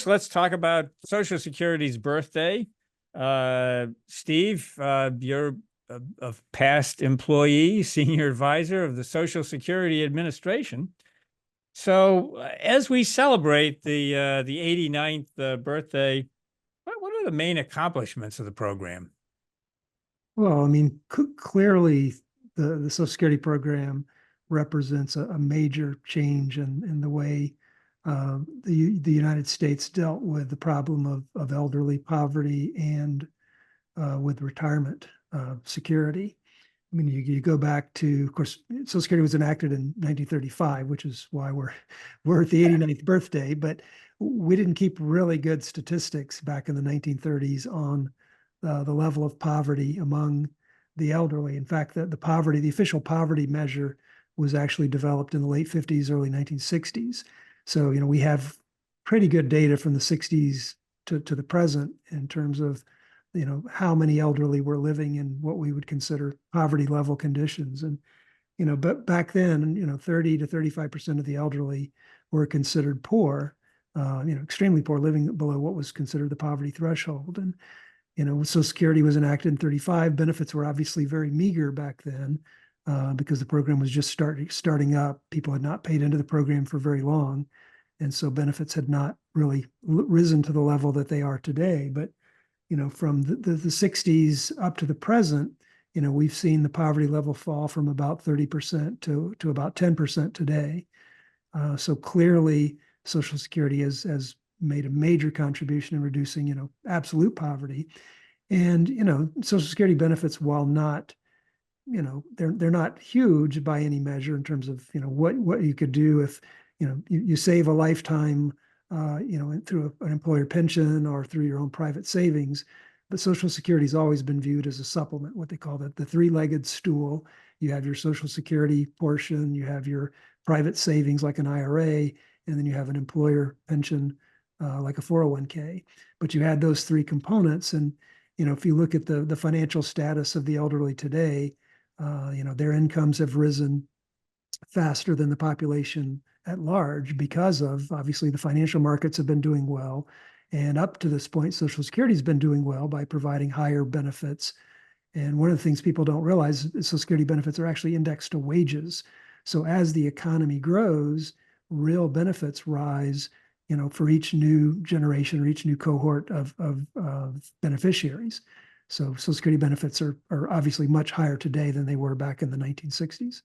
let's talk about Social Security's birthday. Steve, you're a past employee, senior advisor of the Social Security Administration. So as we celebrate the 89th birthday, what are the main accomplishments of the program? Well, I mean, clearly the Social Security program represents a major change in the way the United States dealt with the problem of elderly poverty and with retirement security. I mean, you go back to, of course, Social Security was enacted in 1935, which is why we're at the 89th birthday, but we didn't keep really good statistics back in the 1930s on the level of poverty among the elderly. In fact, the official poverty measure was actually developed in the late 50s, early 1960s. So, we have pretty good data from the 60s to the present in terms of, how many elderly were living in what we would consider poverty level conditions. And, but back then, 30 to 35% of the elderly were considered poor, extremely poor, living below what was considered the poverty threshold. And, Social Security was enacted in 35. Benefits were obviously very meager back then because the program was just starting up. People had not paid into the program for very long. And so benefits had not really risen to the level that they are today. But, from the 60s up to the present, we've seen the poverty level fall from about 30% to about 10% today. So clearly, Social Security has made a major contribution in reducing, absolute poverty. And, Social Security benefits, while not, they're not huge by any measure in terms of, what you could do if, you save a lifetime, through an employer pension or through your own private savings. But Social Security has always been viewed as a supplement, what they call the three-legged stool. You have your Social Security portion, you have your private savings like an IRA, and then you have an employer pension like a 401k. But you had those three components. And, if you look at the financial status of the elderly today, their incomes have risen faster than the population at large because of, obviously, the financial markets have been doing well. And up to this point, Social Security has been doing well by providing higher benefits. And one of the things people don't realize is Social Security benefits are actually indexed to wages. So as the economy grows, real benefits rise, for each new generation or each new cohort of beneficiaries. So Social Security benefits are obviously much higher today than they were back in the 1960s.